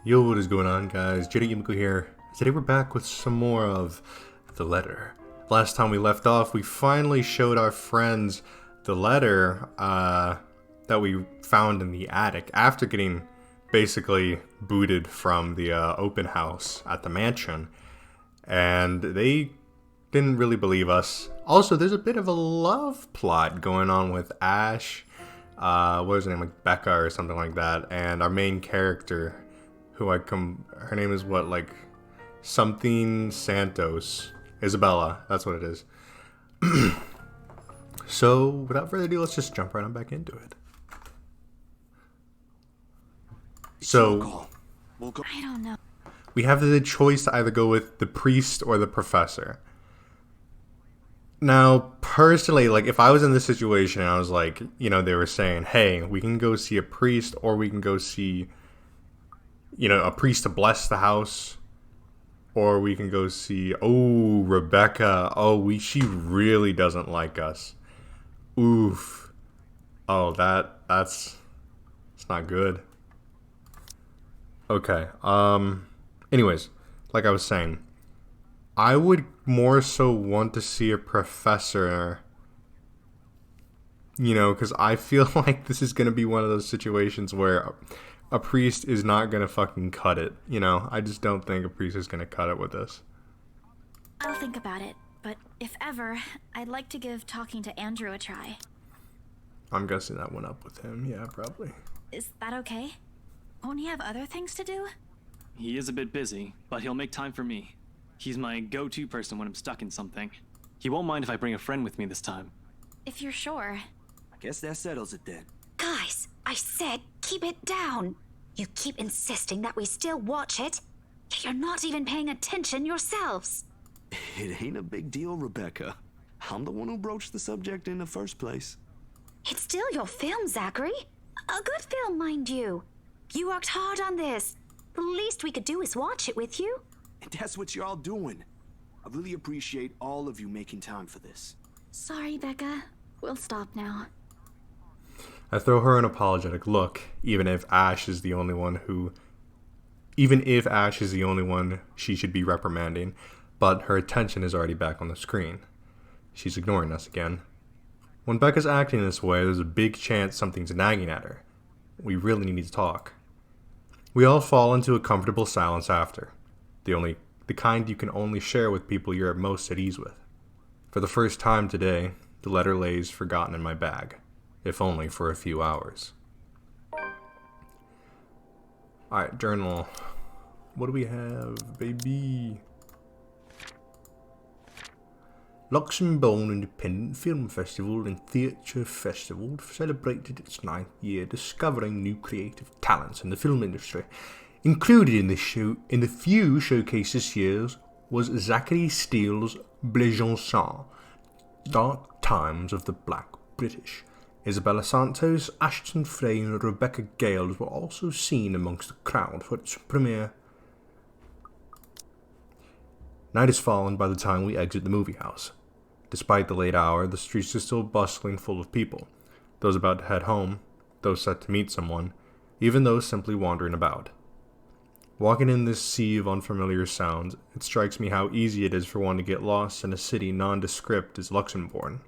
Yo, what is going on, guys? J.Yumeko here. Today we're back with some more of The Letter. Last time we left off, we finally showed our friends the letter that we found in the attic after getting basically booted from the open house at the mansion. And they didn't really believe us. Also, there's a bit of a love plot going on with Ash, what was her name, like Becca or something like that, and our main character, her name is what, like, something Santos. Isabella, that's what it is. So, without further ado, let's just jump right on back into it. So, I don't know. we have the choice to either go with the priest or the professor. Now, personally, like, if I was in this situation and I was like, you know, they were saying, hey, we can go see a priest or we can go see, you know, a priest to bless the house, or we can go see, oh, Rebecca, she really doesn't like us. Oof. Oh, that's it's not good. Okay. Anyways, like I was saying, I would more so want to see a professor, you know, because I feel like this is going to be one of those situations where a priest is not going to fucking cut it, you know? I just don't think a priest is going to cut it with this. I'll think about it, but if ever, I'd like to give talking to Andrew a try. I'm guessing that went up with him. Yeah, probably. Is that okay? Won't he have other things to do? He is a bit busy, but he'll make time for me. He's my go-to person when I'm stuck in something. He won't mind if I bring a friend with me this time. If you're sure. I guess that settles it then. Guys, I said keep it down. You keep insisting that we still watch it, yet you're not even paying attention yourselves. It ain't a big deal, Rebecca. I'm the one who broached the subject in the first place. It's still your film, Zachary. A good film, mind you. You worked hard on this. The least we could do is watch it with you. And that's what you're all doing. I really appreciate all of you making time for this. Sorry, Becca. We'll stop now. I throw her an apologetic look, even if Ash is the only one she should be reprimanding, but her attention is already back on the screen. She's ignoring us again. When Becca's acting this way, there's a big chance something's nagging at her. We really need to talk. We all fall into a comfortable silence after. The kind you can only share with people you're most at ease with. For the first time today, the letter lays forgotten in my bag, if only for a few hours. Alright, journal. What do we have, baby? Luxembourg Independent Film Festival and Theatre Festival celebrated its 9th year, discovering new creative talents in the film industry. Included in the few showcases this year was Zachary Steele's Blazonson, Dark Times of the Black British. Isabella Santos, Ashton Frey and Rebecca Gales were also seen amongst the crowd for its premiere. Night has fallen by the time we exit the movie house. Despite the late hour, the streets are still bustling full of people. Those about to head home, those set to meet someone, even those simply wandering about. Walking in this sea of unfamiliar sounds, it strikes me how easy it is for one to get lost in a city nondescript as Luxembourg.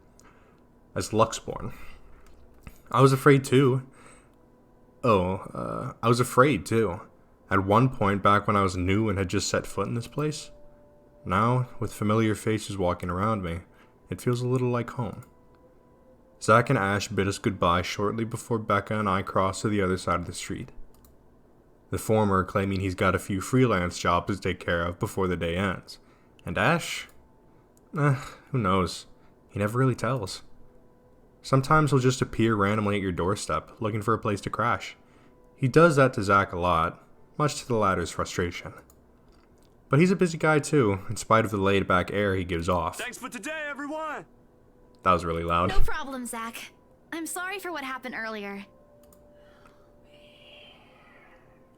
I was afraid too. I was afraid too. At one point back when I was new and had just set foot in this place. Now, with familiar faces walking around me, it feels a little like home. Zach and Ash bid us goodbye shortly before Becca and I crossed to the other side of the street. The former claiming he's got a few freelance jobs to take care of before the day ends. And Ash? Who knows? He never really tells. Sometimes he'll just appear randomly at your doorstep, looking for a place to crash. He does that to Zach a lot, much to the latter's frustration. But he's a busy guy too, in spite of the laid-back air he gives off. Thanks for today, everyone! That was really loud. No problem, Zach. I'm sorry for what happened earlier.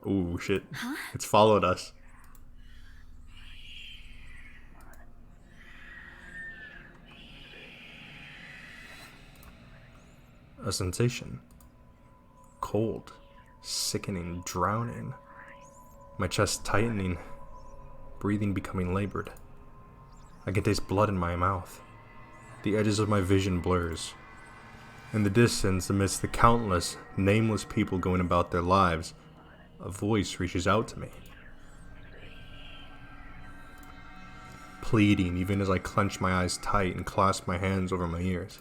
Ooh, shit. Huh? It's followed us. A sensation. Cold. Sickening. Drowning. my chest tightening, breathing becoming labored. I can taste blood in my mouth. The edges of my vision blurs. In the distance, amidst the countless, nameless people going about their lives, a voice reaches out to me. Pleading even as I clench my eyes tight and clasp my hands over my ears.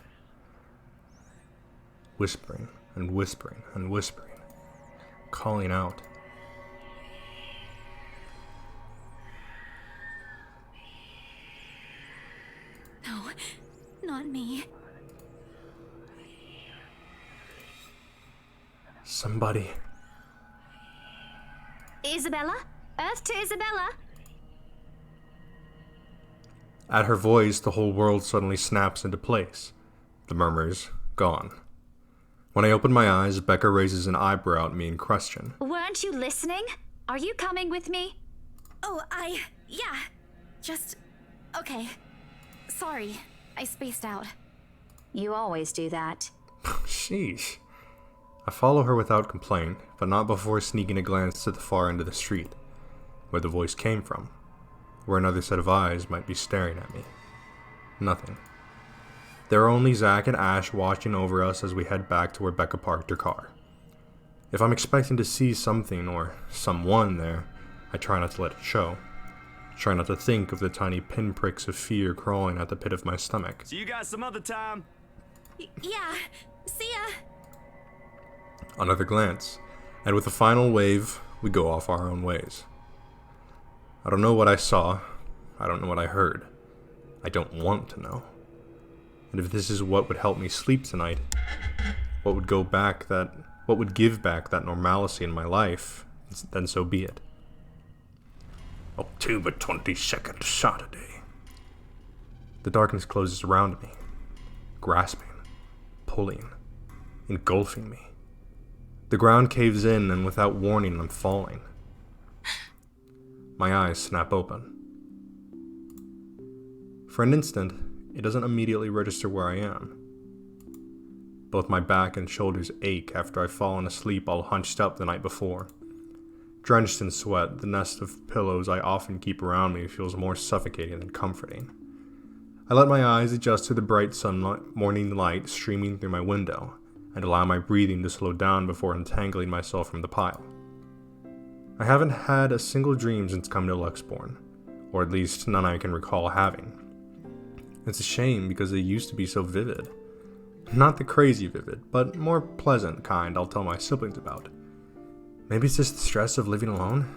Whispering and whispering and whispering. Calling out. No, not me. Somebody. Isabella? Earth to Isabella? At her voice, the whole world suddenly snaps into place. The murmurs gone. When I open my eyes, Becca raises an eyebrow at me in question. Weren't you listening? Are you coming with me? Oh, yeah. Just, okay. Sorry, I spaced out. You always do that. Sheesh. I follow her without complaint, but not before sneaking a glance to the far end of the street, where the voice came from, where another set of eyes might be staring at me. Nothing. There are only Zach and Ash watching over us as we head back to where Becca parked her car. If I'm expecting to see something or someone there, I try not to let it show. Try not to think of the tiny pinpricks of fear crawling at the pit of my stomach. See you guys some other time. Yeah, see ya. Another glance, and with a final wave, we go off our own ways. I don't know what I saw. I don't know what I heard. I don't want to know. And if this is what would help me sleep tonight, what would give back that normalcy in my life, then so be it. October 22nd, Saturday. The darkness closes around me, grasping, pulling, engulfing me. The ground caves in, and without warning, I'm falling. My eyes snap open. For an instant, it doesn't immediately register where I am. Both my back and shoulders ache after I've fallen asleep all hunched up the night before. Drenched in sweat, the nest of pillows I often keep around me feels more suffocating than comforting. I let my eyes adjust to the bright morning light streaming through my window, and allow my breathing to slow down before entangling myself from the pile. I haven't had a single dream since coming to Luxborn, or at least none I can recall having. It's a shame because they used to be so vivid. Not the crazy vivid, but more pleasant kind I'll tell my siblings about. Maybe it's just the stress of living alone?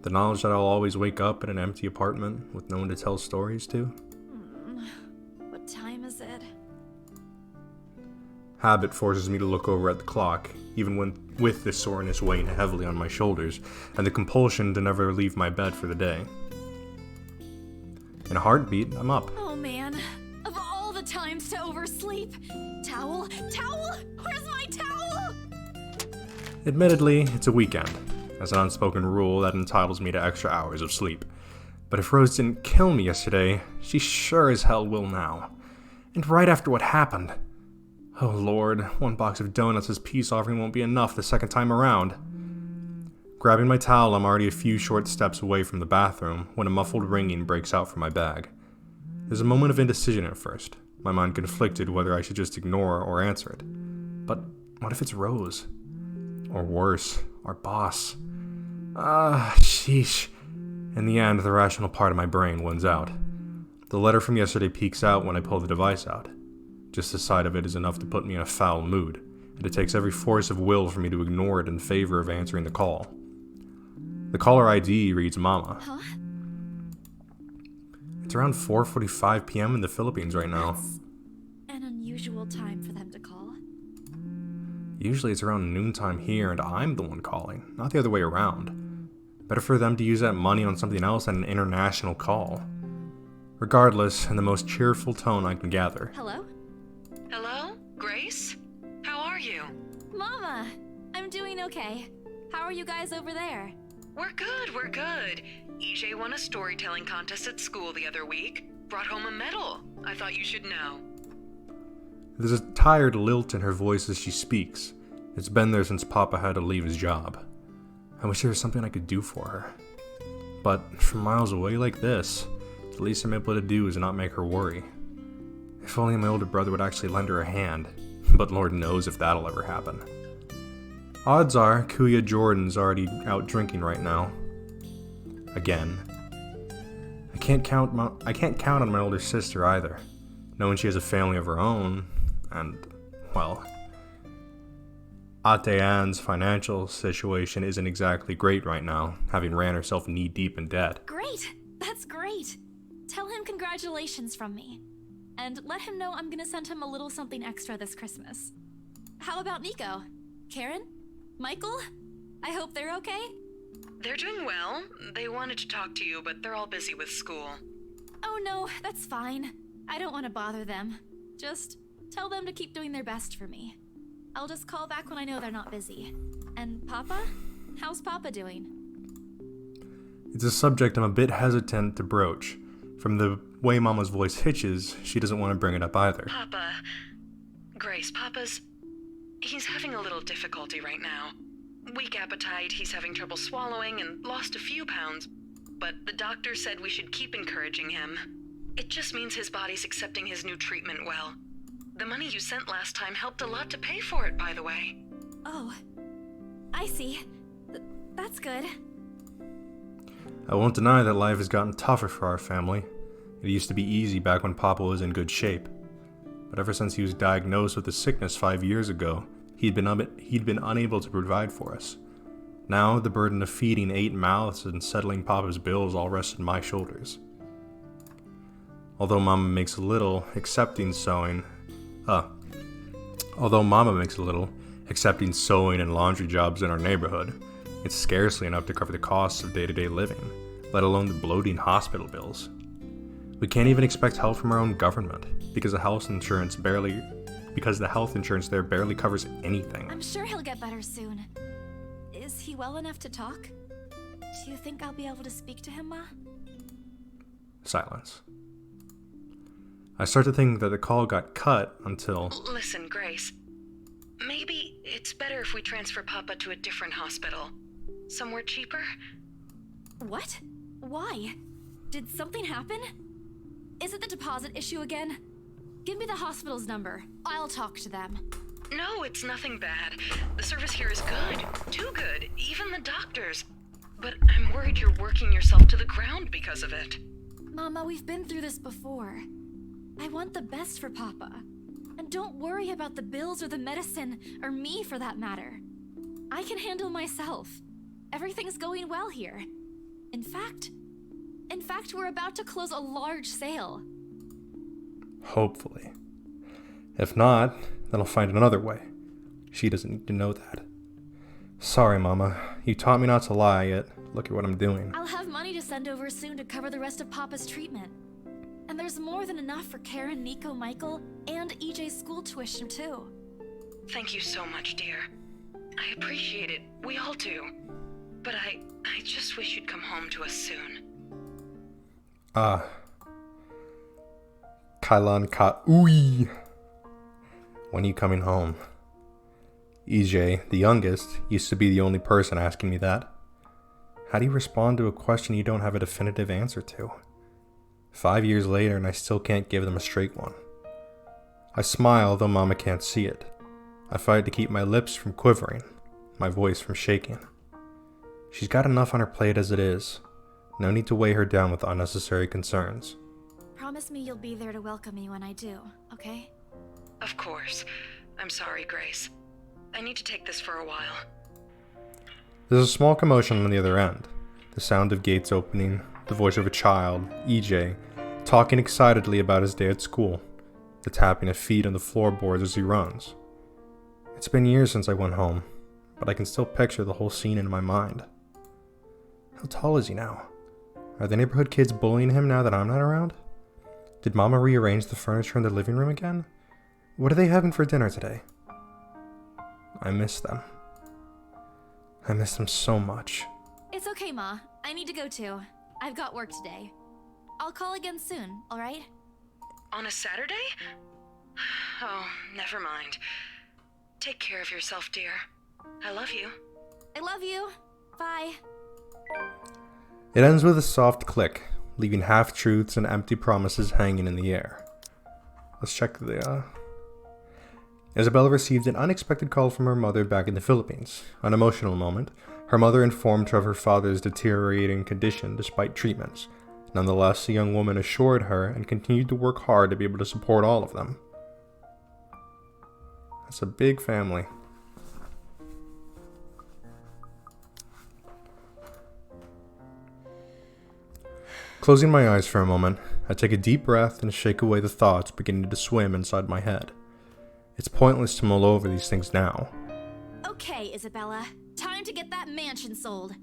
The knowledge that I'll always wake up in an empty apartment with no one to tell stories to? What time is it? Habit forces me to look over at the clock, even with the soreness weighing heavily on my shoulders, and the compulsion to never leave my bed for the day. In a heartbeat, I'm up. Oh man, of all the times to oversleep. Towel? Where's my towel? Admittedly, it's a weekend. As an unspoken rule that entitles me to extra hours of sleep. But if Rose didn't kill me yesterday, she sure as hell will now. And right after what happened. Oh lord, one box of donuts as peace offering won't be enough the second time around. Grabbing my towel, I'm already a few short steps away from the bathroom when a muffled ringing breaks out from my bag. There's a moment of indecision at first, my mind conflicted whether I should just ignore or answer it. But what if it's Rose? Or worse, our boss. Sheesh. In the end, the rational part of my brain wins out. The letter from yesterday peeks out when I pull the device out. Just the sight of it is enough to put me in a foul mood, and it takes every force of will for me to ignore it in favor of answering the call. The caller ID reads Mama. Huh? It's around 4:45 p.m. in the Philippines right now. That's an unusual time for them to call. Usually it's around noontime here, and I'm the one calling, not the other way around. Better for them to use that money on something else than an international call. Regardless, in the most cheerful tone I can gather. Hello? Hello? Grace? How are you? Mama! I'm doing okay. How are you guys over there? We're good. EJ won a storytelling contest at school the other week. Brought home a medal. I thought you should know. There's a tired lilt in her voice as she speaks. It's been there since Papa had to leave his job. I wish there was something I could do for her. But from miles away like this, the least I'm able to do is not make her worry. If only my older brother would actually lend her a hand, but Lord knows if that'll ever happen. Odds are Kuya Jordan's already out drinking right now. Again. I can't count on my older sister either, knowing she has a family of her own, and, well, Ate Anne's financial situation isn't exactly great right now, having ran herself knee-deep in debt. Great! That's great! Tell him congratulations from me. And let him know I'm gonna send him a little something extra this Christmas. How about Nico? Karen? Michael? I hope they're okay? They're doing well. They wanted to talk to you, but they're all busy with school. Oh no, that's fine. I don't want to bother them. Just tell them to keep doing their best for me. I'll just call back when I know they're not busy. And Papa? How's Papa doing? It's a subject I'm a bit hesitant to broach. From the way Mama's voice hitches, she doesn't want to bring it up either. Papa. Grace, he's having a little difficulty right now. Weak appetite, he's having trouble swallowing, and lost a few pounds. But the doctor said we should keep encouraging him. It just means his body's accepting his new treatment well. The money you sent last time helped a lot to pay for it, by the way. Oh, I see. That's good. I won't deny that life has gotten tougher for our family. It used to be easy back when Papa was in good shape. But ever since he was diagnosed with the sickness 5 years ago, he'd been unable to provide for us. Now, the burden of feeding 8 mouths and settling Papa's bills all rests on my shoulders. Although Mama makes a little, accepting sewing and laundry jobs in our neighborhood, it's scarcely enough to cover the costs of day-to-day living, let alone the bloating hospital bills. We can't even expect help from our own government, because the health insurance there barely covers anything. I'm sure he'll get better soon. Is he well enough to talk? Do you think I'll be able to speak to him, Ma? Silence. I start to think that the call got cut until... Listen, Grace. Maybe it's better if we transfer Papa to a different hospital. Somewhere cheaper? What? Why? Did something happen? Is it the deposit issue again? Give me the hospital's number. I'll talk to them. No, it's nothing bad. The service here is good. Too good. Even the doctors. But I'm worried you're working yourself to the ground because of it. Mama, we've been through this before. I want the best for Papa. And don't worry about the bills or the medicine, or me for that matter. I can handle myself. Everything's going well here. In fact, we're about to close a large sale. Hopefully. If not, then I'll find another way. She doesn't need to know that. Sorry, Mama. You taught me not to lie, yet look at what I'm doing. I'll have money to send over soon to cover the rest of Papa's treatment. And there's more than enough for Karen, Nico, Michael, and EJ's school tuition, too. Thank you so much, dear. I appreciate it. We all do. But I just wish you'd come home to us soon. Kailan Ka-ui. When are you coming home? EJ, the youngest, used to be the only person asking me that. How do you respond to a question you don't have a definitive answer to? 5 years later and I still can't give them a straight one. I smile, though Mama can't see it. I fight to keep my lips from quivering, my voice from shaking. She's got enough on her plate as it is. No need to weigh her down with unnecessary concerns. Promise me you'll be there to welcome me when I do, okay? Of course. I'm sorry, Grace. I need to take this for a while. There's a small commotion on the other end. The sound of gates opening, the voice of a child, EJ, talking excitedly about his day at school, the tapping of feet on the floorboards as he runs. It's been years since I went home, but I can still picture the whole scene in my mind. How tall is he now? Are the neighborhood kids bullying him now that I'm not around? Did Mama rearrange the furniture in the living room again? What are they having for dinner today? I miss them. I miss them so much. It's okay, Ma. I need to go too. I've got work today. I'll call again soon, alright? On a Saturday? Oh, never mind. Take care of yourself, dear. I love you. I love you. Bye. It ends with a soft click, leaving half-truths and empty promises hanging in the air. Let's check the, Isabella received an unexpected call from her mother back in the Philippines. An emotional moment. Her mother informed her of her father's deteriorating condition despite treatments. Nonetheless, the young woman assured her and continued to work hard to be able to support all of them. That's a big family. Closing my eyes for a moment, I take a deep breath and shake away the thoughts beginning to swim inside my head. It's pointless to mull over these things now. Okay, Isabella. Time to get that mansion sold.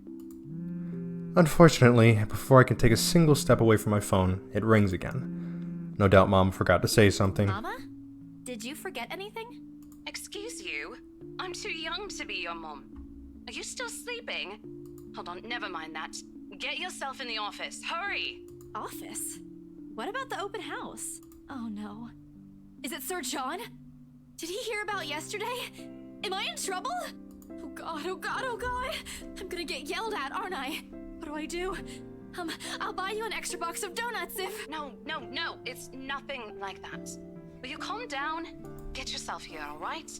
Unfortunately, before I can take a single step away from my phone, it rings again. No doubt Mom forgot to say something. Mama? Did you forget anything? Excuse you? I'm too young to be your mom. Are you still sleeping? Hold on, never mind that. Get yourself in the office. Hurry! Office? What about the open house? Oh no. Is it Sir John? Did he hear about yesterday? Am I in trouble? Oh god, oh god, oh god! I'm gonna get yelled at, aren't I? What do I do? I'll buy you an extra box of donuts if... No, it's nothing like that. Will you calm down? Get yourself here, alright?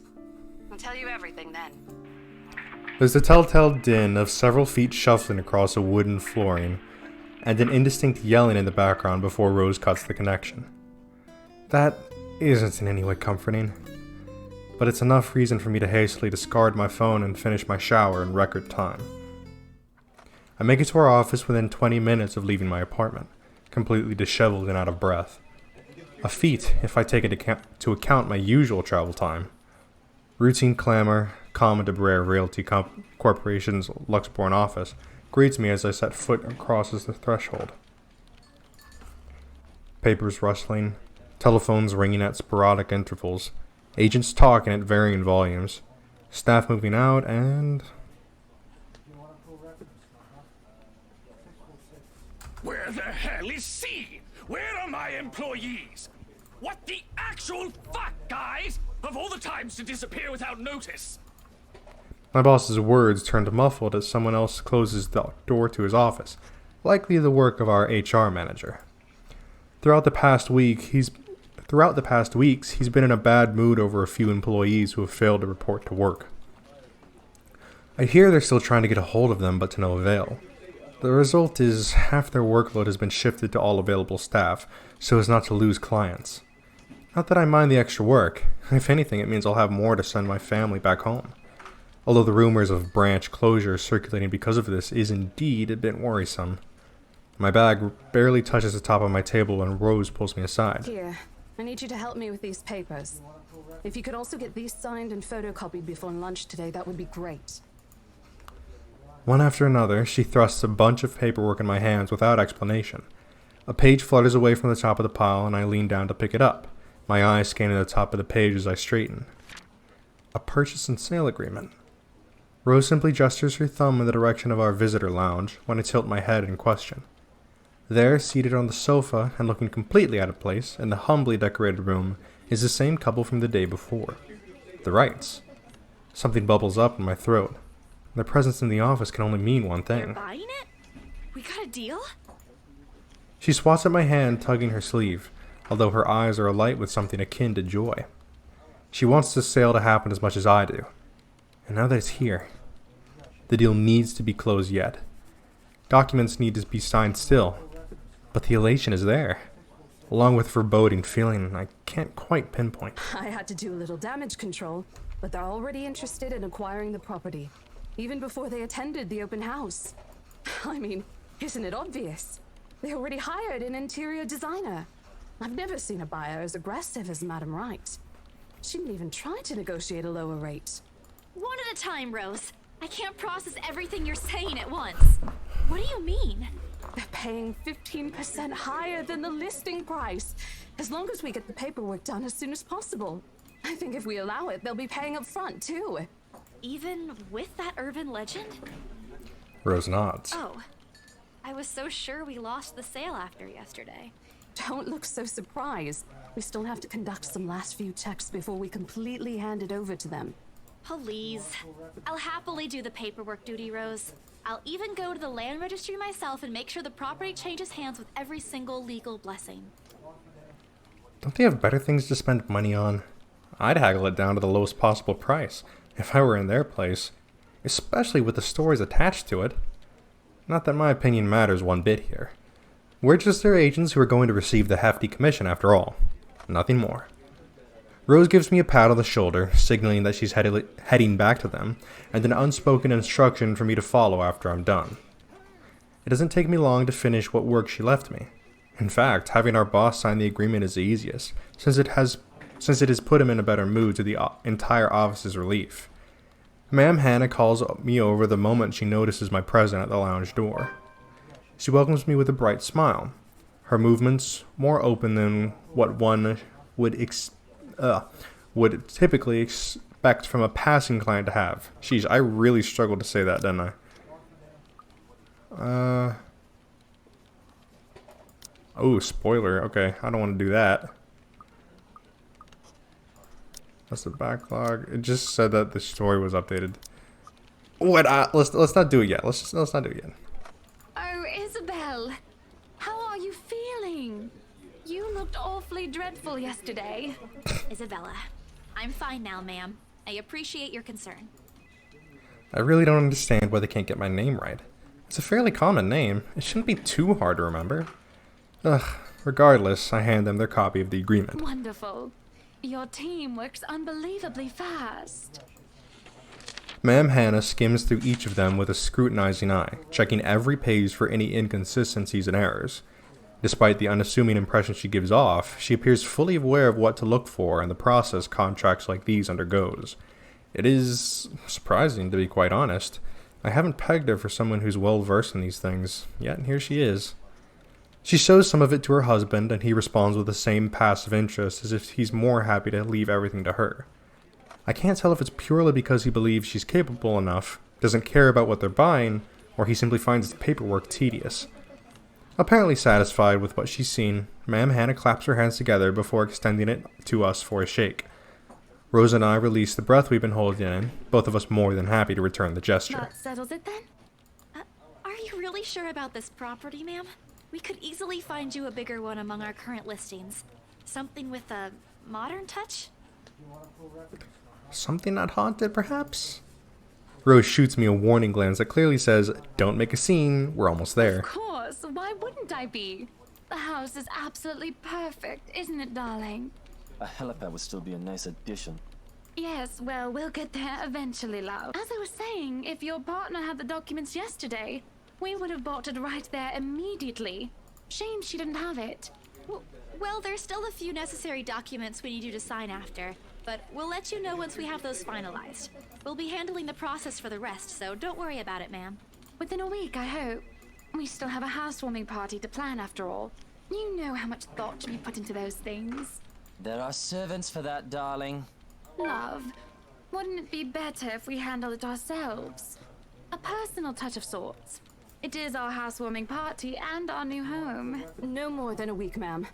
I'll tell you everything then. There's the telltale din of several feet shuffling across a wooden flooring, and an indistinct yelling in the background before Rose cuts the connection. That isn't in any way comforting, but it's enough reason for me to hastily discard my phone and finish my shower in record time. I make it to our office within 20 minutes of leaving my apartment, completely disheveled and out of breath. A feat if I take into account my usual travel time. Routine clamor, Common de Brer Realty Corporation's Luxborn office, greets me as I set foot and crosses the threshold. Papers rustling, telephones ringing at sporadic intervals, agents talking at varying volumes, staff moving out, and... Where the hell is C? Where are my employees? What the actual fuck, guys? Of all the times to disappear without notice. My boss's words turned muffled as someone else closes the door to his office, likely the work of our HR manager. Throughout the past weeks, he's been in a bad mood over a few employees who have failed to report to work. I hear they're still trying to get a hold of them, but to no avail. The result is half their workload has been shifted to all available staff, so as not to lose clients. Not that I mind the extra work. If anything, it means I'll have more to send my family back home. Although the rumors of branch closure circulating because of this is indeed a bit worrisome. My bag barely touches the top of my table when Rose pulls me aside. Here, I need you to help me with these papers. If you could also get these signed and photocopied before lunch today, that would be great. One after another, she thrusts a bunch of paperwork in my hands without explanation. A page flutters away from the top of the pile, and I lean down to pick it up, my eyes scanning the top of the page as I straighten. A purchase and sale agreement. Rose simply gestures her thumb in the direction of our visitor lounge when I tilt my head in question. There, seated on the sofa and looking completely out of place in the humbly decorated room, is the same couple from the day before. The Wrights. Something bubbles up in my throat. Their presence in the office can only mean one thing. You're buying it? We got a deal? She swats at my hand, tugging her sleeve, although her eyes are alight with something akin to joy. She wants the sale to happen as much as I do. And now that it's here, the deal needs to be closed yet. Documents need to be signed still, but the elation is there, along with foreboding feeling I can't quite pinpoint. I had to do a little damage control, but they're already interested in acquiring the property, even before they attended the open house. I mean, isn't it obvious? They already hired an interior designer. I've never seen a buyer as aggressive as Madam Wright. She didn't even try to negotiate a lower rate. One at a time, Rose. I can't process everything you're saying at once. What do you mean? They're paying 15% higher than the listing price, as long as we get the paperwork done as soon as possible. I think if we allow it, they'll be paying up front, too. Even with that urban legend? Rose nods. Oh, I was so sure we lost the sale after yesterday. Don't look so surprised. We still have to conduct some last few checks before we completely hand it over to them. Please. I'll happily do the paperwork duty, Rose. I'll even go to the land registry myself and make sure the property changes hands with every single legal blessing. Don't they have better things to spend money on? I'd haggle it down to the lowest possible price if I were in their place, especially with the stories attached to it. Not that my opinion matters one bit here. We're just their agents who are going to receive the hefty commission after all. Nothing more. Rose gives me a pat on the shoulder, signaling that she's heading back to them, and an unspoken instruction for me to follow after I'm done. It doesn't take me long to finish what work she left me. In fact, having our boss sign the agreement is the easiest, since it has put him in a better mood to the entire office's relief. Ma'am Hannah calls me over the moment she notices my presence at the lounge door. She welcomes me with a bright smile, her movements more open than what one would typically expect from a passing client to have. Sheesh, I really struggled to say that, didn't I? Oh, spoiler. Okay, I don't want to do that. That's the backlog. It just said that the story was updated. What? Let's not do it yet. Let's not do it yet. Oh, Isabel, how are you feeling? You looked awfully dreadful yesterday. Isabella, I'm fine now, ma'am. I appreciate your concern. I really don't understand why they can't get my name right. It's a fairly common name. It shouldn't be too hard to remember. Ugh. Regardless, I hand them their copy of the agreement. Wonderful. Your team works unbelievably fast. Ma'am Hannah skims through each of them with a scrutinizing eye, checking every page for any inconsistencies and errors. Despite the unassuming impression she gives off, she appears fully aware of what to look for in the process contracts like these undergoes. It is surprising, to be quite honest. I haven't pegged her for someone who's well versed in these things, yet here she is. She shows some of it to her husband, and he responds with the same passive interest as if he's more happy to leave everything to her. I can't tell if it's purely because he believes she's capable enough, doesn't care about what they're buying, or he simply finds the paperwork tedious. Apparently satisfied with what she's seen, Ma'am Hannah claps her hands together before extending it to us for a shake. Rose and I release the breath we've been holding in, both of us more than happy to return the gesture. That settles it then? Are you really sure about this property, ma'am? We could easily find you a bigger one among our current listings. Something with a modern touch? Something not haunted, perhaps? Rose shoots me a warning glance that clearly says, "Don't make a scene, we're almost there." Of course, why wouldn't I be? The house is absolutely perfect, isn't it, darling? A helipad would still be a nice addition. Yes, well, we'll get there eventually, love. As I was saying, if your partner had the documents yesterday, we would have bought it right there immediately. Shame she didn't have it. Well, there's still a few necessary documents we need you to sign after, but we'll let you know once we have those finalized. We'll be handling the process for the rest, so don't worry about it, ma'am. Within a week, I hope. We still have a housewarming party to plan after all. You know how much thought should be put into those things. There are servants for that, darling. Love, wouldn't it be better if we handled it ourselves? A personal touch of sorts. It is our housewarming party and our new home. No more than a week, ma'am.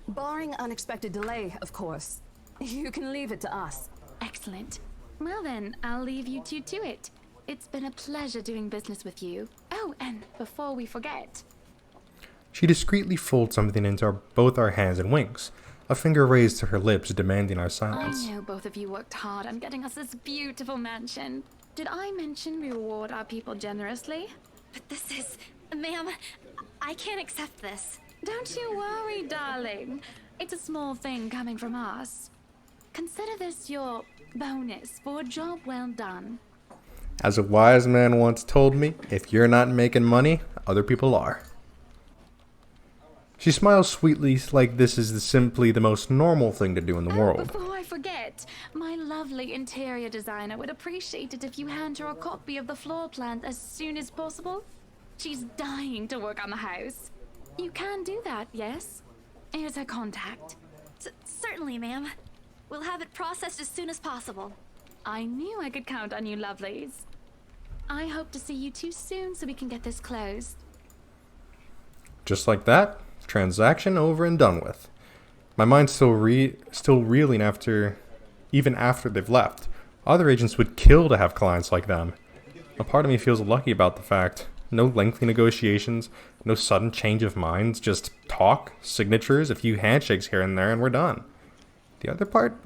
Barring unexpected delay, of course. You can leave it to us. Excellent. Well then, I'll leave you two to it. It's been a pleasure doing business with you. Oh, and before we forget... She discreetly folds something into both our hands and winks, a finger raised to her lips demanding our silence. I know both of you worked hard on getting us this beautiful mansion. Did I mention we reward our people generously? But this is... Ma'am, I can't accept this. Don't you worry, darling. It's a small thing coming from us. Consider this your bonus for a job well done. As a wise man once told me, if you're not making money, other people are. She smiles sweetly like this is simply the most normal thing to do in the world. Before I forget, my lovely interior designer would appreciate it if you hand her a copy of the floor plan as soon as possible. She's dying to work on the house. You can do that, yes? Here's her contact. Certainly, ma'am. We'll have it processed as soon as possible. I knew I could count on you, lovelies. I hope to see you two soon so we can get this closed. Just like that, transaction over and done with. My mind's still reeling even after they've left. Other agents would kill to have clients like them. A part of me feels lucky about the fact. No lengthy negotiations, no sudden change of minds, just talk, signatures, a few handshakes here and there, and we're done. The other part?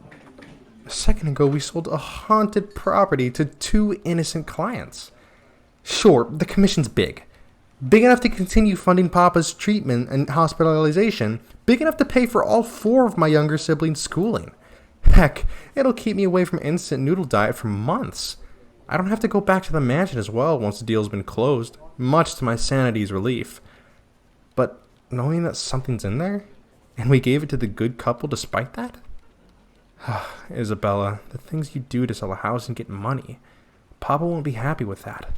A second ago, we sold a haunted property to 2 innocent clients. Sure, the commission's big. Big enough to continue funding Papa's treatment and hospitalization. Big enough to pay for all 4 of my younger siblings' schooling. Heck, it'll keep me away from instant noodle diet for months. I don't have to go back to the mansion as well once the deal's been closed, much to my sanity's relief. But knowing that something's in there, and we gave it to the good couple despite that? Isabella, the things you do to sell a house and get money. Papa won't be happy with that.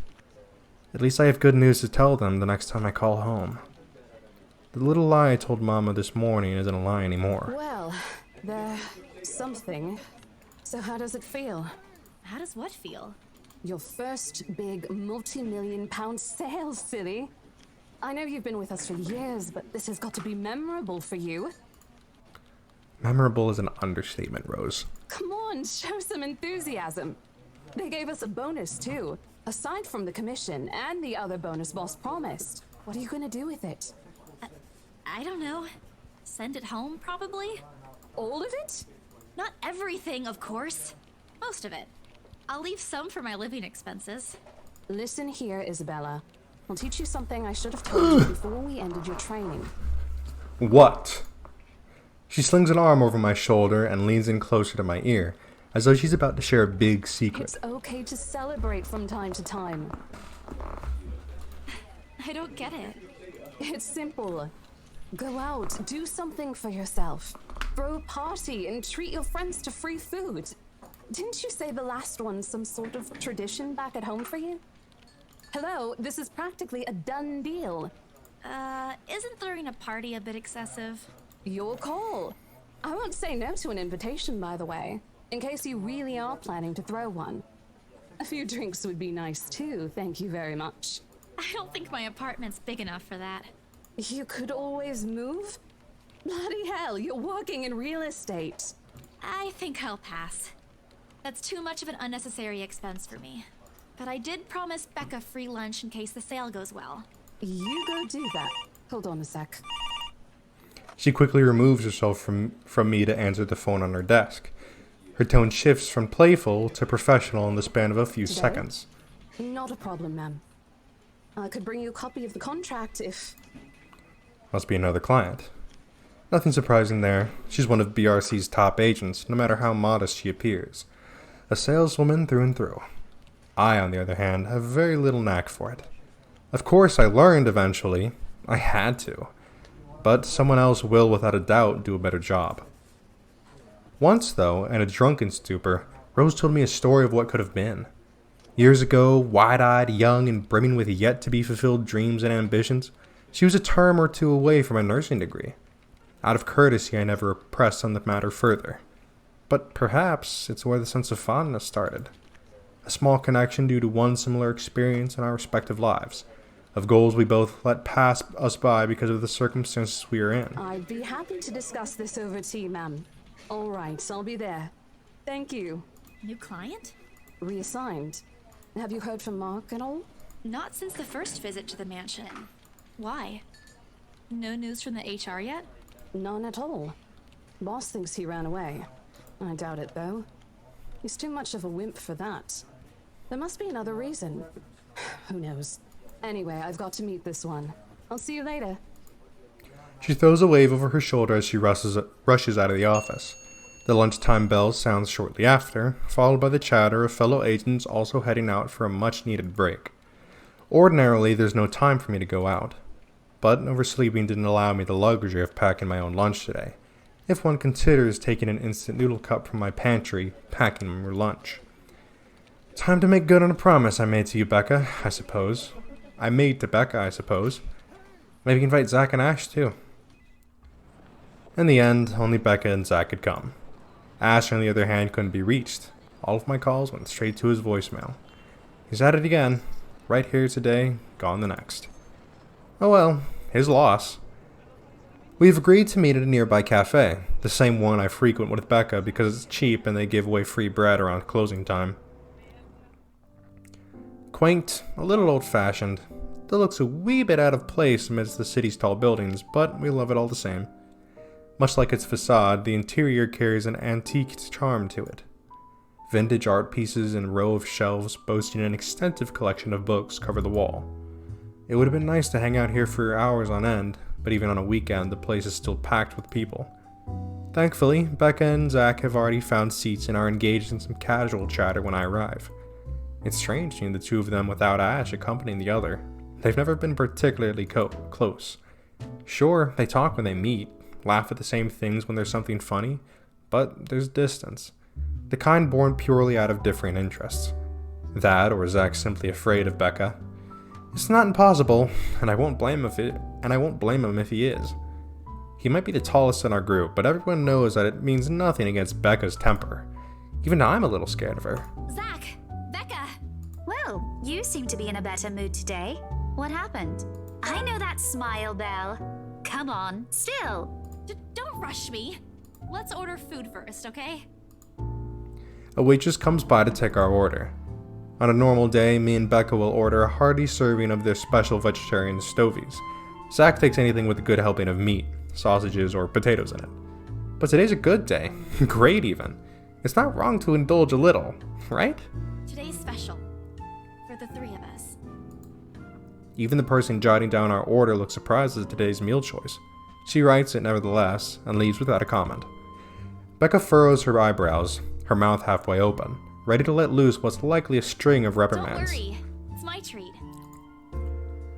At least I have good news to tell them the next time I call home. The little lie I told Mama this morning isn't a lie anymore. Well, there's something. So how does it feel? How does what feel? Your first big multi-million-pound sale, silly. I know you've been with us for years, but this has got to be memorable for you. Memorable is an understatement, Rose. Come on, show some enthusiasm. They gave us a bonus, too. Aside from the commission and the other bonus boss promised. What are you gonna do with it? I don't know. Send it home, probably? All of it? Not everything, of course. Most of it. I'll leave some for my living expenses. Listen here, Isabella. I'll teach you something I should have told you before we ended your training. What? She slings an arm over my shoulder and leans in closer to my ear, as though she's about to share a big secret. It's okay to celebrate from time to time. I don't get it. It's simple. Go out, do something for yourself. Throw a party and treat your friends to free food. Didn't you say the last one's some sort of tradition back at home for you? Hello, this is practically a done deal. Isn't throwing a party a bit excessive? Your call. I won't say no to an invitation, by the way, in case you really are planning to throw one. A few drinks would be nice too, thank you very much. I don't think my apartment's big enough for that. You could always move? Bloody hell, you're working in real estate. I think I'll pass. That's too much of an unnecessary expense for me. But I did promise Becca free lunch in case the sale goes well. You go do that. Hold on a sec. She quickly removes herself from me to answer the phone on her desk. Her tone shifts from playful to professional in the span of a few seconds. Not a problem, ma'am. I could bring you a copy of the contract if... Must be another client. Nothing surprising there. She's one of BRC's top agents, no matter how modest she appears. A saleswoman through and through. I, on the other hand, have very little knack for it. Of course, I learned eventually. I had to. But someone else will, without a doubt, do a better job. Once, though, in a drunken stupor, Rose told me a story of what could have been. Years ago, wide-eyed, young, and brimming with yet-to-be-fulfilled dreams and ambitions, she was a term or two away from a nursing degree. Out of courtesy, I never pressed on the matter further. But perhaps it's where the sense of fondness started. A small connection due to one similar experience in our respective lives, of goals we both let pass us by because of the circumstances we are in. I'd be happy to discuss this over tea, ma'am. All right, I'll be there. Thank you. New client? Reassigned. Have you heard from Mark at all? Not since the first visit to the mansion. Why? No news from the HR yet? None at all. Boss thinks he ran away. I doubt it, though. He's too much of a wimp for that. There must be another reason. Who knows? Anyway, I've got to meet this one. I'll see you later. She throws a wave over her shoulder as she rushes out of the office. The lunchtime bell sounds shortly after, followed by the chatter of fellow agents also heading out for a much-needed break. Ordinarily, there's no time for me to go out, but oversleeping didn't allow me the luxury of packing my own lunch today, if one considers taking an instant noodle cup from my pantry, packing my lunch. Time to make good on a promise I made to you, Becca, I suppose. Maybe invite Zach and Ash, too. In the end, only Becca and Zach had come. Ash, on the other hand, couldn't be reached. All of my calls went straight to his voicemail. He's at it again. Right here today, gone the next. Oh well, his loss. We've agreed to meet at a nearby cafe, the same one I frequent with Becca because it's cheap and they give away free bread around closing time. quaint, a little old-fashioned. Still looks a wee bit out of place amidst the city's tall buildings, but we love it all the same. Much like its facade, the interior carries an antique charm to it. Vintage art pieces and a row of shelves boasting an extensive collection of books cover the wall. It would have been nice to hang out here for hours on end, but even on a weekend, the place is still packed with people. Thankfully, Becca and Zach have already found seats and are engaged in some casual chatter when I arrive. It's strange seeing the two of them without Ash accompanying the other. They've never been particularly close. Sure, they talk when they meet, laugh at the same things when there's something funny, but there's distance. The kind born purely out of differing interests. That, or Zach's simply afraid of Becca. It's not impossible, and I won't blame him if he is. He might be the tallest in our group, but everyone knows that it means nothing against Becca's temper. Even I'm a little scared of her. Zach! Becca! Well, you seem to be in a better mood today. What happened? I know that smile, Belle. Come on, still. Don't rush me. Let's order food first, okay? A waitress comes by to take our order. On a normal day, me and Becca will order a hearty serving of their special vegetarian stovies. Zach takes anything with a good helping of meat, sausages, or potatoes in it. But today's a good day. Great even. It's not wrong to indulge a little, right? Today's special. For the three of us. Even the person jotting down our order looks surprised at today's meal choice. She writes it nevertheless, and leaves without a comment. Becca furrows her eyebrows, her mouth halfway open, ready to let loose what's likely a string of reprimands. Don't worry. It's my treat.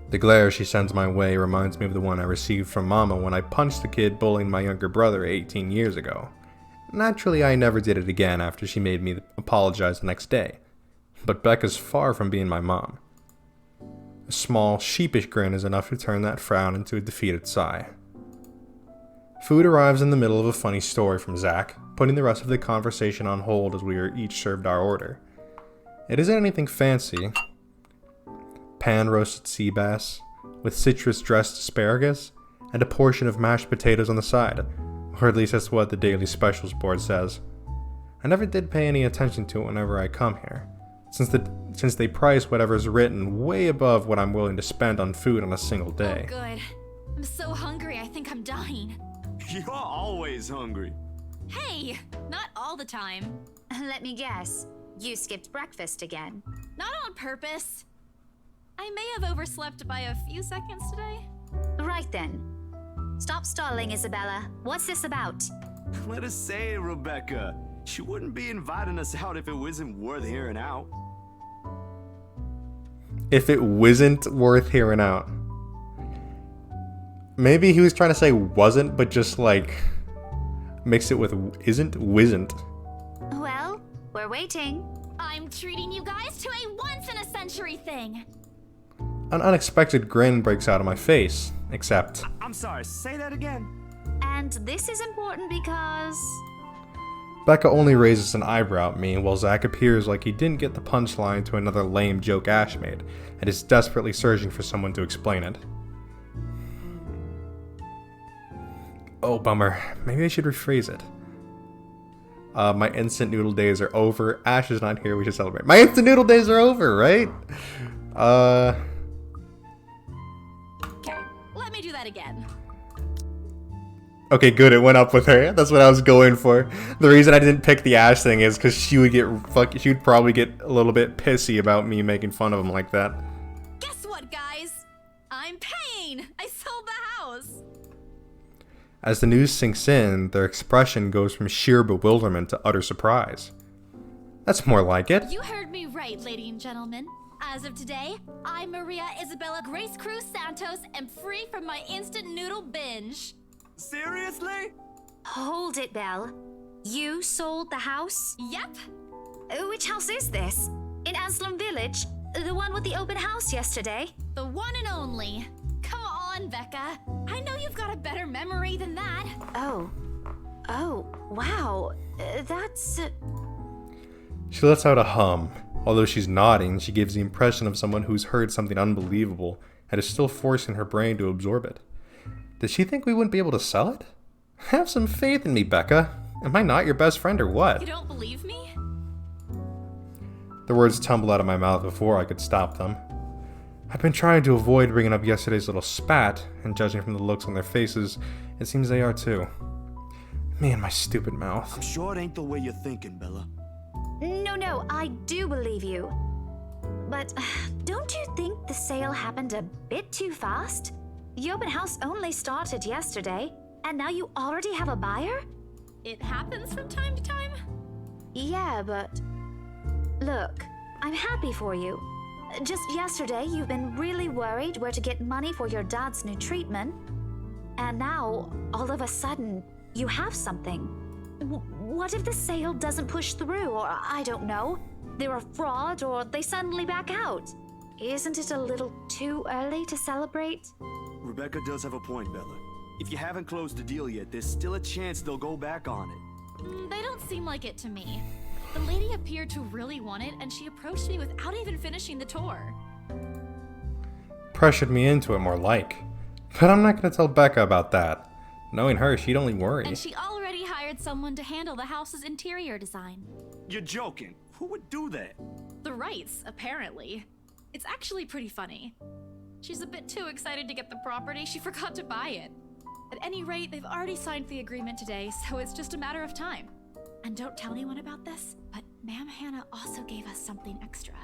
The glare she sends my way reminds me of the one I received from Mama when I punched the kid bullying my younger brother 18 years ago. Naturally, I never did it again after she made me apologize the next day. But Becca's far from being my mom. A small, sheepish grin is enough to turn that frown into a defeated sigh. Food arrives in the middle of a funny story from Zach, putting the rest of the conversation on hold as we are each served our order. It isn't anything fancy. Pan-roasted sea bass, with citrus-dressed asparagus, and a portion of mashed potatoes on the side, or at least that's what the daily specials board says. I never did pay any attention to it whenever I come here, since they price whatever's written way above what I'm willing to spend on food on a single day. Oh, good. I'm so hungry, I think I'm dying. You're always hungry. Hey, not all the time. Let me guess. You skipped breakfast again. Not on purpose. I may have overslept by a few seconds today. Right then. Stop stalling, Isabella. What's this about? Let us say it, Rebecca. She wouldn't be inviting us out if it wasn't worth hearing out. If it wasn't worth hearing out. Maybe he was trying to say wasn't, but just like mix it with isn't, wisn't. Well, we're waiting. I'm treating you guys to a once-in-a-century thing. An unexpected grin breaks out of my face, except... I'm sorry, say that again. And this is important because... Becca only raises an eyebrow at me while Zach appears like he didn't get the punchline to another lame joke Ash made and is desperately searching for someone to explain it. Oh, bummer. Maybe I should rephrase it. My instant noodle days are over. Ash is not here. We should celebrate. My instant noodle days are over, right? Okay, let me do that again. Okay, good. It went up with her. That's what I was going for. The reason I didn't pick the Ash thing is because she would probably get a little bit pissy about me making fun of him like that. Guess what, guys? I'm paying. I sold the house. As the news sinks in, their expression goes from sheer bewilderment to utter surprise. That's more like it. You heard me right, ladies and gentlemen. As of today, I'm Maria Isabella Grace Cruz Santos and free from my instant noodle binge. Seriously? Hold it, Belle. You sold the house? Yep. Which house is this? In Aslam Village? The one with the open house yesterday? The one and only. Come on, Becca. I know you've got a better memory than that. Oh, wow. That's... She lets out a hum. Although she's nodding, she gives the impression of someone who's heard something unbelievable and is still forcing her brain to absorb it. Did she think we wouldn't be able to sell it? Have some faith in me, Becca. Am I not your best friend or what? You don't believe me? The words tumbled out of my mouth before I could stop them. I'd been trying to avoid bringing up yesterday's little spat, and judging from the looks on their faces, it seems they are too. Me and my stupid mouth. I'm sure it ain't the way you're thinking, Bella. No, I do believe you. But don't you think the sale happened a bit too fast? The open house only started yesterday, and now you already have a buyer? It happens from time to time. Yeah, but... Look, I'm happy for you. Just yesterday, you've been really worried where to get money for your dad's new treatment. And now, all of a sudden, you have something. What if the sale doesn't push through, or I don't know, they're a fraud, or they suddenly back out? Isn't it a little too early to celebrate? Rebecca does have a point, Bella. If you haven't closed the deal yet, there's still a chance they'll go back on it. They don't seem like it to me. The lady appeared to really want it, and she approached me without even finishing the tour. Pressured me into it, more like. But I'm not going to tell Becca about that. Knowing her, she'd only worry. And she already hired someone to handle the house's interior design. You're joking. Who would do that? The Wrights, apparently. It's actually pretty funny. She's a bit too excited to get the property, she forgot to buy it. At any rate, they've already signed the agreement today, so it's just a matter of time. And don't tell anyone about this, but Ma'am Hannah also gave us something extra.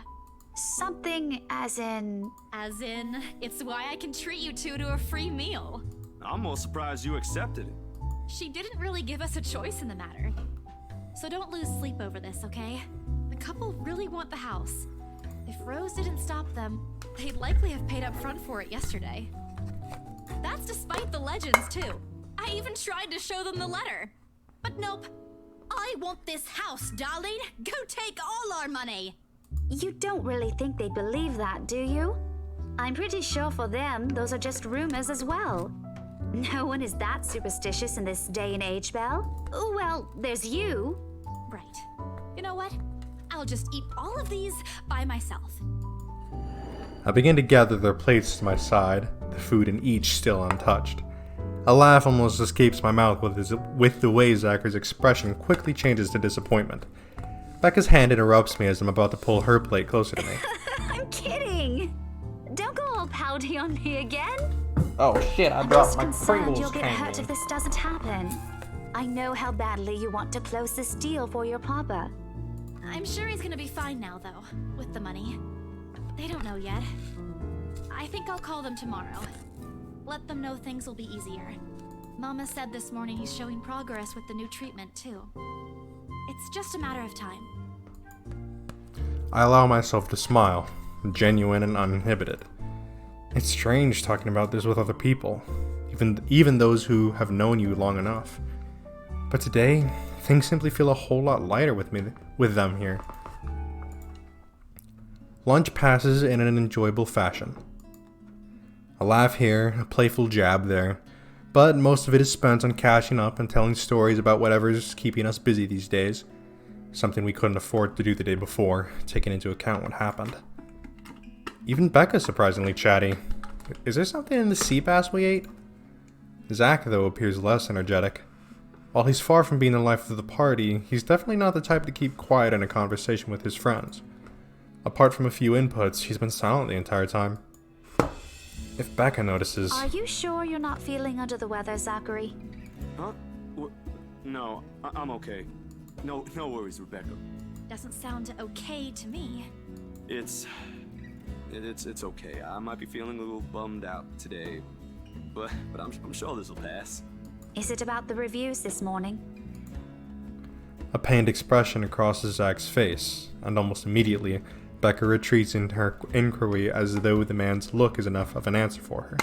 Something as in... As in, it's why I can treat you two to a free meal. I'm more surprised you accepted it. She didn't really give us a choice in the matter. So don't lose sleep over this, okay? The couple really want the house. If Rose didn't stop them, they'd likely have paid up front for it yesterday. That's despite the legends, too. I even tried to show them the letter. But nope. I want this house, darling. Go take all our money. You don't really think they'd believe that, do you? I'm pretty sure for them, those are just rumors as well. No one is that superstitious in this day and age, Belle. Well, there's you. Right. You know what? I'll just eat all of these by myself. I begin to gather their plates to my side, the food in each still untouched. A laugh almost escapes my mouth with the way Zachary's expression quickly changes to disappointment. Becca's hand interrupts me as I'm about to pull her plate closer to me. I'm kidding. Don't go all pouty on me again. Oh shit, I I'm dropped just my concerned Pringles you'll get hurt candy. if this doesn't happen. I know how badly you want to close this deal for your papa. I'm sure he's gonna be fine now, though, with the money. They don't know yet. I think I'll call them tomorrow. Let them know things will be easier. Mama said this morning he's showing progress with the new treatment, too. It's just a matter of time. I allow myself to smile, genuine and uninhibited. It's strange talking about this with other people, even those who have known you long enough. But today, things simply feel a whole lot lighter with them here. Lunch passes in an enjoyable fashion. A laugh here, a playful jab there, but most of it is spent on cashing up and telling stories about whatever's keeping us busy these days. Something we couldn't afford to do the day before, taking into account what happened. Even Becca's surprisingly chatty. Is there something in the sea bass we ate? Zach, though, appears less energetic. While he's far from being the life of the party, he's definitely not the type to keep quiet in a conversation with his friends. Apart from a few inputs, he's been silent the entire time. If Becca notices... Are you sure you're not feeling under the weather, Zachary? Huh? No, I'm okay. No worries, Rebecca. Doesn't sound okay to me. It's okay. I might be feeling a little bummed out today, but I'm sure this will pass. Is it about the reviews this morning? A pained expression crosses Zach's face, and almost immediately, Becca retreats in her inquiry as though the man's look is enough of an answer for her.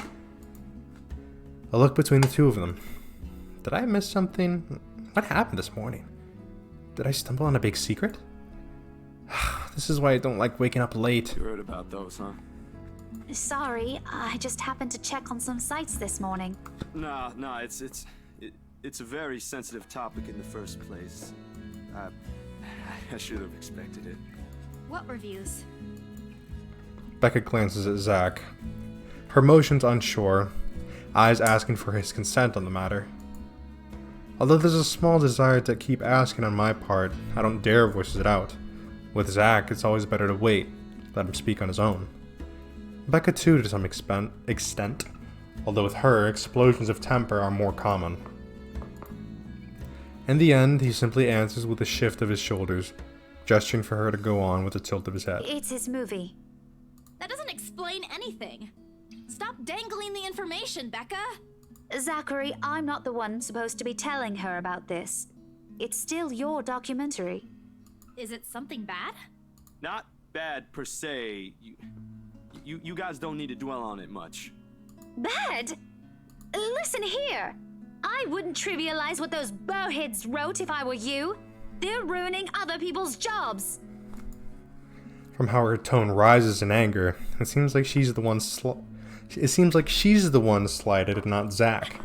A look between the two of them. Did I miss something? What happened this morning? Did I stumble on a big secret? This is why I don't like waking up late. You heard about those, huh? Sorry, I just happened to check on some sites this morning. Nah, it's a very sensitive topic in the first place. I should have expected it. What reviews? Becca glances at Zach, her motions unsure, eyes asking for his consent on the matter. Although there's a small desire to keep asking on my part, I don't dare voice it out, With Zach, it's always better to wait, let him speak on his own. Becca too to some extent, although with her, explosions of temper are more common. In the end, he simply answers with a shift of his shoulders, gesturing for her to go on with a tilt of his head. It's his movie. That doesn't explain anything. Stop dangling the information, Becca! Zachary, I'm not the one supposed to be telling her about this. It's still your documentary. Is it something bad? Not bad per se. You guys don't need to dwell on it much. Bad? Listen here. I wouldn't trivialize what those bowheads wrote if I were you. They're ruining other people's jobs. From how her tone rises in anger, it seems like she's the one slighted and not Zach.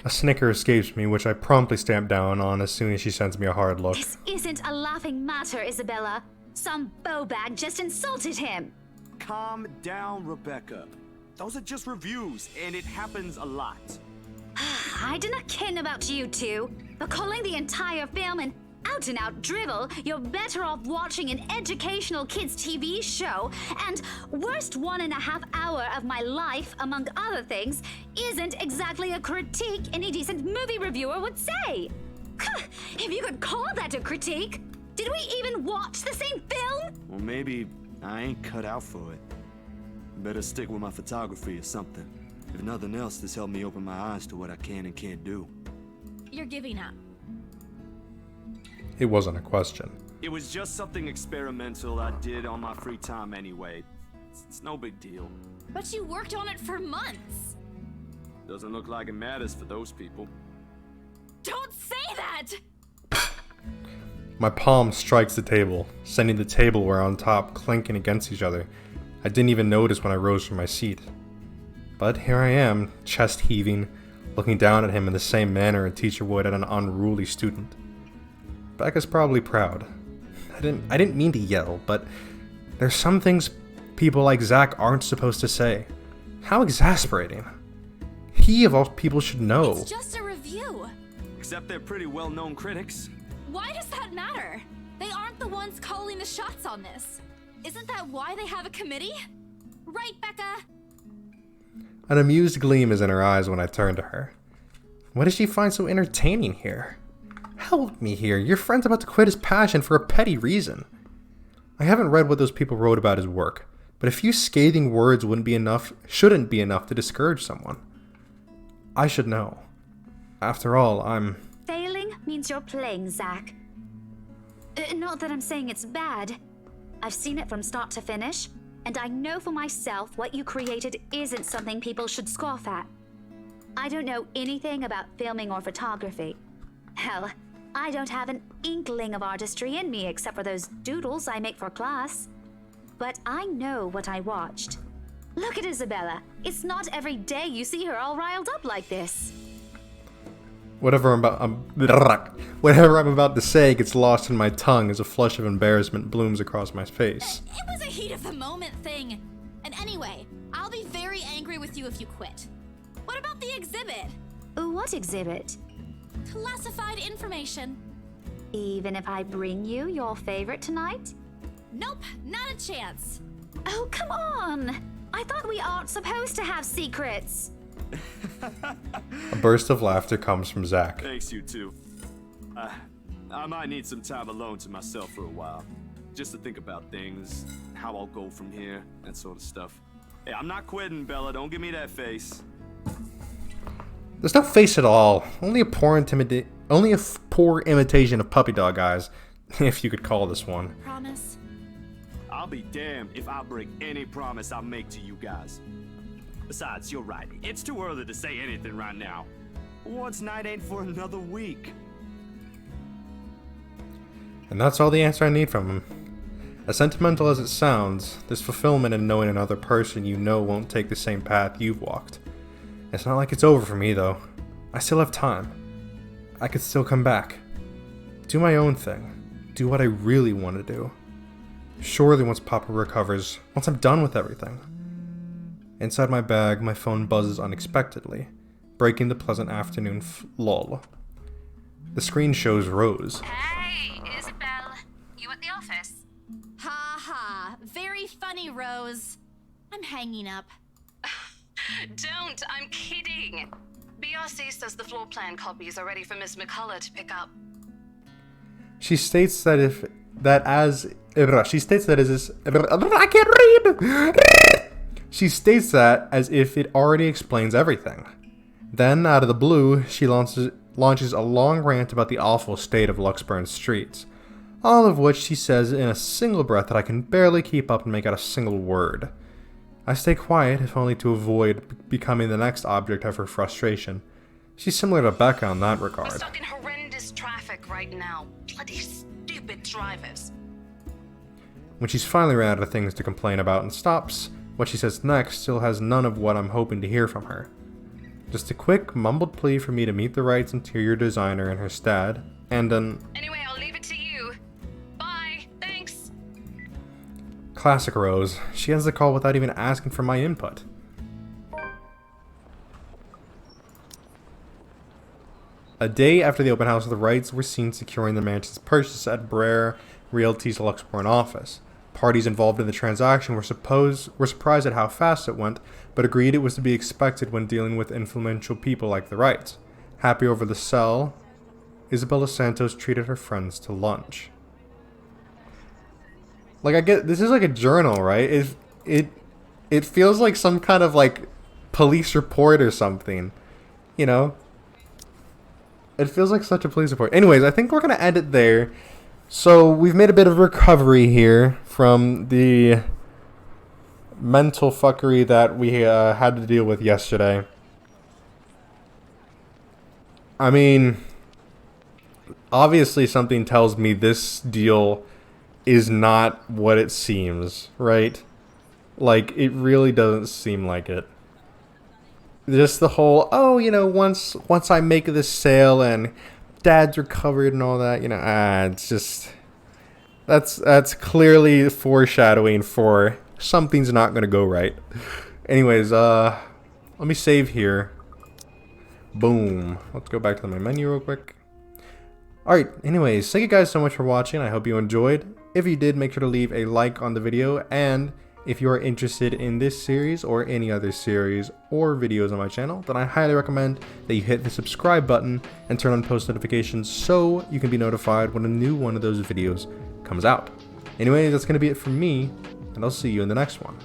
A snicker escapes me, which I promptly stamp down on as soon as she sends me a hard look. This isn't a laughing matter, Isabella. Some bowbag just insulted him. Calm down, Rebecca. Those are just reviews, and it happens a lot. I do not ken about you two, but calling the entire film an out-and-out drivel, you're better off watching an educational kids' TV show, and worst 1.5 hour of my life, among other things, isn't exactly a critique any decent movie reviewer would say. If you could call that a critique, did we even watch the same film? Well, maybe I ain't cut out for it. Better stick with my photography or something. If nothing else, this helped me open my eyes to what I can and can't do. You're giving up. It wasn't a question. It was just something experimental I did on my free time anyway. It's no big deal. But you worked on it for months. Doesn't look like it matters for those people. Don't say that! My palm strikes the table, sending the tableware on top clinking against each other. I didn't even notice when I rose from my seat. But here I am, chest heaving, looking down at him in the same manner a teacher would at an unruly student. Becca's probably proud. I didn't mean to yell, but there's some things people like Zach aren't supposed to say. How exasperating. He, of all people, should know. It's just a review. Except they're pretty well-known critics. Why does that matter? They aren't the ones calling the shots on this. Isn't that why they have a committee? Right, Becca? An amused gleam is in her eyes when I turn to her. What does she find so entertaining here? Help me here. Your friend's about to quit his passion for a petty reason. I haven't read what those people wrote about his work, but a few scathing words shouldn't be enough to discourage someone. I should know. After all, I'm... Failing means you're playing, Zach. Not that I'm saying it's bad. I've seen it from start to finish, and I know for myself what you created isn't something people should scoff at. I don't know anything about filming or photography. Hell, I don't have an inkling of artistry in me except for those doodles I make for class. But I know what I watched. Look at Isabella. It's not every day you see her all riled up like this. Whatever I'm about to say gets lost in my tongue as a flush of embarrassment blooms across my face. It was a heat of the moment thing. And anyway, I'll be very angry with you if you quit. What about the exhibit? What exhibit? Classified information. Even if I bring you your favorite tonight? Nope, not a chance. Oh, come on! I thought we aren't supposed to have secrets. A burst of laughter comes from Zach. Thanks, you two. I might need some time alone to myself for a while. Just to think about things, how I'll go from here, that sort of stuff. Hey, I'm not quitting, Bella. Don't give me that face. There's no face at all. Only a poor imitation of puppy dog eyes, if you could call this one. Promise? I'll be damned if I break any promise I make to you guys. Besides, you're right. It's too early to say anything right now. Once night ain't for another week. And that's all the answer I need from him. As sentimental as it sounds, there's fulfillment in knowing another person you know won't take the same path you've walked. It's not like it's over for me, though. I still have time. I could still come back. Do my own thing. Do what I really want to do. Surely once Papa recovers, once I'm done with everything. Inside my bag, my phone buzzes unexpectedly, breaking the pleasant afternoon lull. The screen shows Rose. Hey, Isabel. You at the office? Very funny, Rose. I'm hanging up. Don't, I'm kidding. BRC says the floor plan copies are ready for Miss McCullough to pick up. She states that she states that I can't read. She states that as if it already explains everything. Then, out of the blue, she launches a long rant about the awful state of Luxburn's streets, all of which she says in a single breath that I can barely keep up and make out a single word. I stay quiet, if only to avoid becoming the next object of her frustration. She's similar to Becca in that We're regard. stuck in horrendous traffic right now. Bloody stupid drivers. When she's finally ran out of things to complain about and stops, what she says next still has none of what I'm hoping to hear from her. Just a quick, mumbled plea for me to meet the right interior designer in her stead, and an Anyway, I'll leave it to you. Bye. Thanks. classic Rose. She ends the call without even asking for my input. A day after the open house, the Wrights were seen securing the mansion's purchase at Brer Realty's Luxborn office. Parties involved in the transaction were surprised at how fast it went, but agreed it was to be expected when dealing with influential people like the Wrights. Happy over the sell, Isabella Santos treated her friends to lunch. Like, I get, this is like a journal, right? It feels like some kind of like police report or something, you know? It feels like such a police report. Anyways, I think we're gonna end it there. So we've made a bit of recovery here from the mental fuckery that we had to deal with yesterday. I mean, obviously something tells me this deal is not what it seems, right? Like, it really doesn't seem like it. Just the whole, oh, you know, once I make this sale and Dad's recovered and all that, you know, it's just, that's clearly foreshadowing for something's not gonna go right. Anyways, let me save here. Boom. Let's go back to my menu real quick. Alright, anyways, thank you guys so much for watching. I hope you enjoyed. If you did, make sure to leave a like on the video, and if you are interested in this series or any other series or videos on my channel, then I highly recommend that you hit the subscribe button and turn on post notifications so you can be notified when a new one of those videos comes out. Anyways, that's going to be it from me, and I'll see you in the next one.